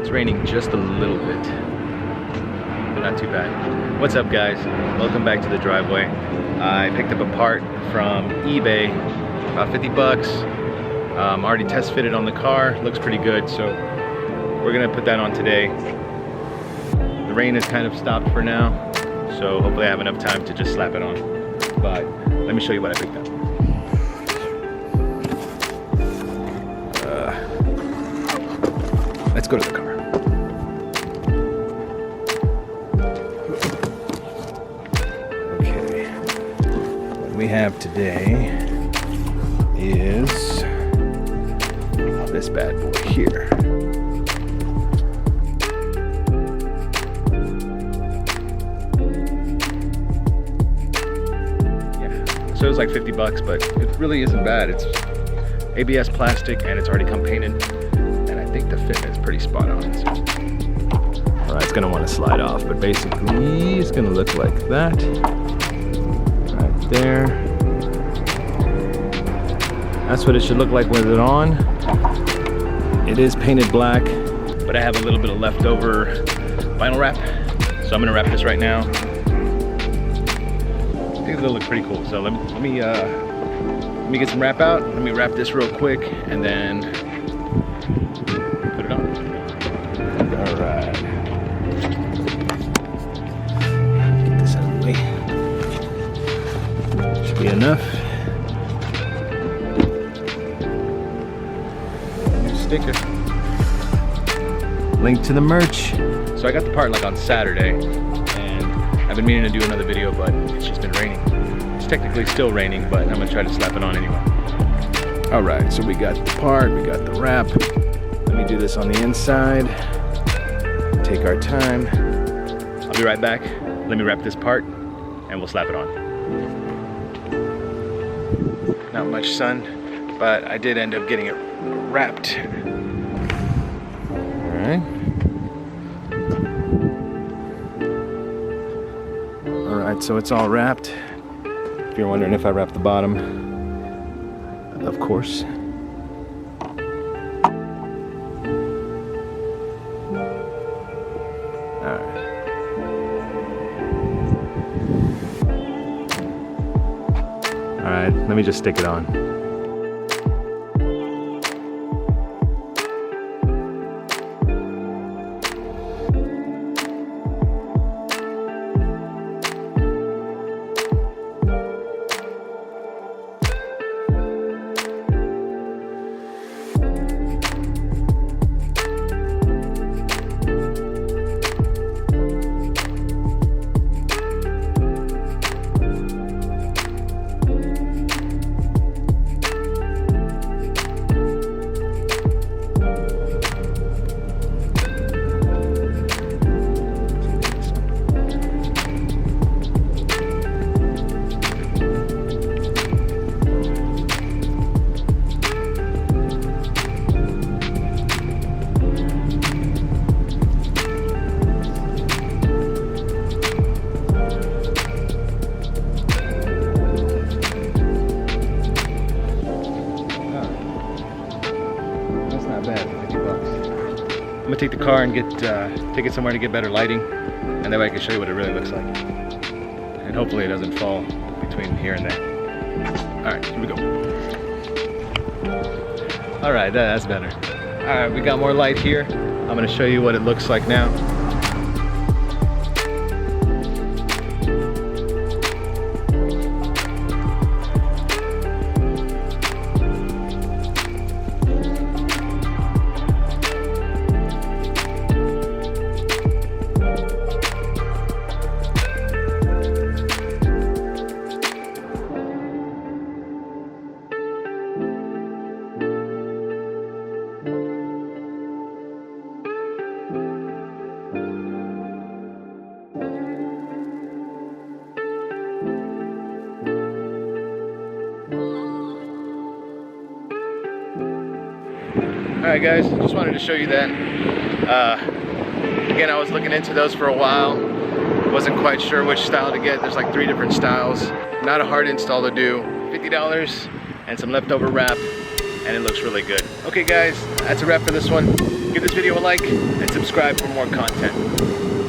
It's raining just a little bit, but not too bad. What's up, guys? Welcome back to the driveway. I picked up a part from eBay, about 50 bucks. Already test fitted on the car, looks pretty good, so we're gonna put that on today. The rain has kind of stopped for now, so hopefully I have enough time to just slap it on. But let me show you what I picked up. Let's go to the car. Okay, what we have today is this bad boy here. Yeah, so it was like 50 bucks, but it really isn't bad. It's ABS plastic and it's already come painted. I think the fitment is pretty spot on. So. All right, it's gonna want to slide off, but basically it's gonna look like that, right there. That's what it should look like with it on. It is painted black, but I have a little bit of leftover vinyl wrap, so I'm gonna wrap this right now. I think it'll look pretty cool. So let me get some wrap out. Let me wrap this real quick, and then. Be enough. New sticker. Link to the merch. So I got the part like on Saturday, and I've been meaning to do another video, but it's just been raining. It's technically still raining, but I'm gonna try to slap it on anyway. All right, so we got the part, we got the wrap. Let me do this on the inside. Take our time. I'll be right back. Let me wrap this part, and we'll slap it on. Not much sun, but I did end up getting it wrapped. All right. All right, so it's all wrapped. If you're wondering if I wrapped the bottom, of course. All right. All right, let me just stick it on. I'm gonna take the car and take it somewhere to get better lighting, and that way I can show you what it really looks like. And hopefully it doesn't fall between here and there. All right, here we go. All right, that's better. All right, we got more light here. I'm gonna show you what it looks like now. Alright guys, just wanted to show you that. Again, I was looking into those for a while. Wasn't quite sure which style to get. There's like 3 different styles. Not a hard install to do. $50 and some leftover wrap, and it looks really good. Okay guys, that's a wrap for this one. Give this video a like and subscribe for more content.